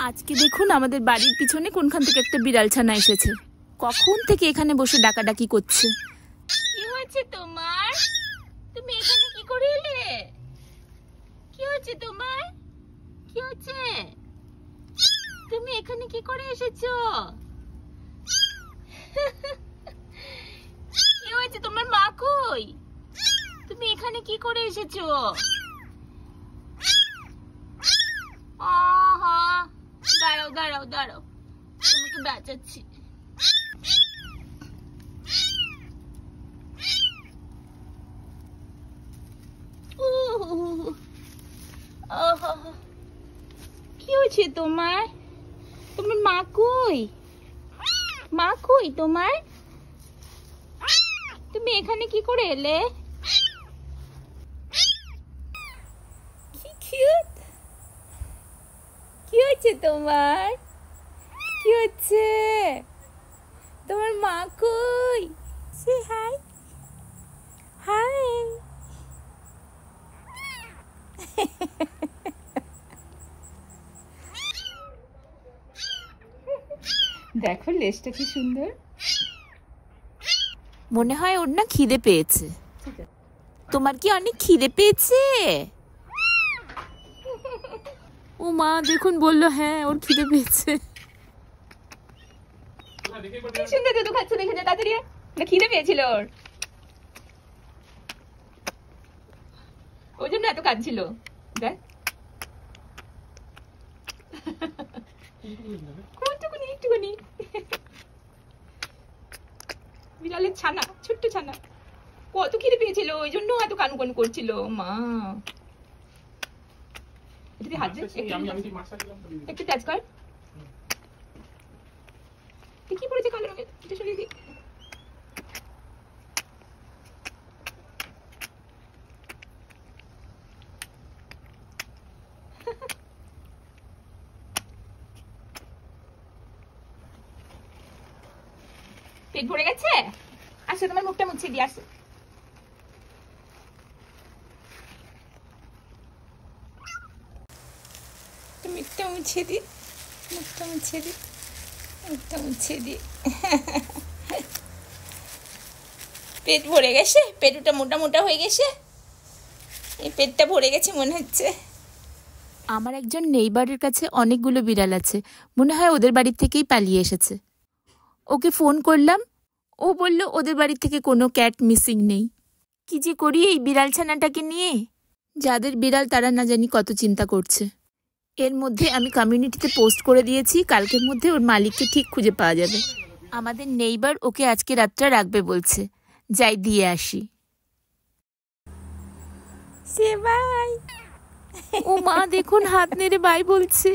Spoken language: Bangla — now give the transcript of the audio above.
আজকে দেখুন আমাদের বাড়ির পিছনে কোনখান থেকে একটা বিড়াল ছানা এসেছে। কখন থেকে এখানে বসে ডাকাডাকি করছে। কি হয়েছে তোমার? তুমি এখানে কি করে এলে? কি হয়েছে তোমার? কি হয়েছে? তুমি এখানে কি করে এসেছো? কি হয়েছে? তোমার মা কই? তুমি এখানে কি করে এসেছো? আহা, দাঁড়াও দাঁড়াও দাঁড়াও, তোমাকে বাঁচাচ্ছি। কি হয়েছে তোমার? তোমার মা কই? মা কই তোমার? তুমি এখানে কি করে এলে? কি কিউট! কি হয়েছে তোমার? কি হচ্ছে? তোমার মা কই? সে হাই হাই। দেখো লেজটা কি সুন্দর। মনে হয় ওর না খিদে পেয়েছে। তোমার কি অনেক খিদে পেয়েছে? ও মা দেখুন বললো হ্যাঁ ওর খিদে পেয়েছে। কি সুন্দর দুধ খাচ্ছে, দেখে যা তাড়াতাড়ি। না খিদে পেয়েছিল ওর, ওই জন্য এত কাঁদছিল। দেখ কোনটুকুনি একটুকুনি বিড়ালের ছানা, ছোট্ট ছানা, কত খিদে পেয়েছিল ওই জন্য এত কানু কানু করছিল। মা এটা হাত দে, একটু টাচ কর। কি পড়েছে কালো রঙের? এটা সরিয়ে দি। পেট ভরে গেছে? আসো তোমার মুখটা মুছে দিয়ে আসো। মুখটা মুছে দি, মুখটা মুছে দি, মুখটা মুছে দি। পেট ভরে গেছে? পেটটা মোটা মোটা হয়ে গেছে? এই পেটটা ভরে গেছে মনে হচ্ছে। আমার একজন নেইবারের কাছে অনেকগুলো বিড়াল আছে, মনে হয় ওদের বাড়ির থেকেই পালিয়ে এসেছে। ওকে ফোন করলাম, ও বলল ওদের বাড়ি থেকে কোনো ক্যাট মিসিং নেই। কি যে করি এই বিড়াল ছানাটাকে নিয়ে। যাদের বিড়াল তারা না জানি কত চিন্তা করছে। এর মধ্যে আমি কমিউনিটিতে পোস্ট করে দিয়েছি, কালকের মধ্যে ওর মালিককে ঠিক খুঁজে পাওয়া যাবে। আমাদের নেইবার ওকে আজকে রাতটা রাখবে বলছে, যাই দিয়ে আসি। সে বাই। ও মা দেখুন হাত নেড়ে বাই বলছে।